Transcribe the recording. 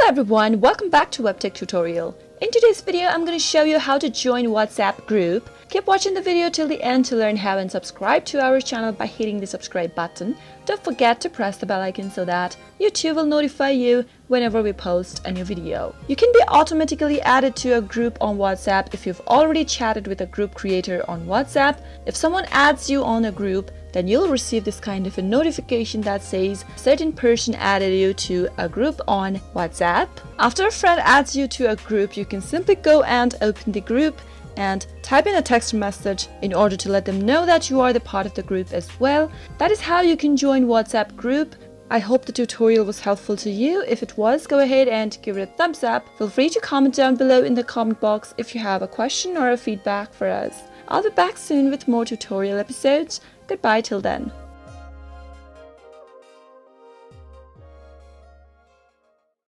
Hello everyone, welcome back to Webtech Tutorial. In today's video, I'm going to show you how to join WhatsApp group. Keep watching the video till the end to learn how and subscribe to our channel by hitting the subscribe button. Don't forget to press the bell icon so that YouTube will notify you whenever we post a new video. You can be automatically added to a group on WhatsApp if you've already chatted with a group creator on WhatsApp. If someone adds you on a group, then you'll receive this kind of a notification that says a certain person added you to a group on WhatsApp. After a friend adds you to a group, you can simply go and open the group and type in a text message in order to let them know that you are the part of the group as well. That is how you can join WhatsApp group. I hope the tutorial was helpful to you. If it was, go ahead and give it a thumbs up. Feel free to comment down below in the comment box if you have a question or a feedback for us. I'll be back soon with more tutorial episodes. Goodbye till then.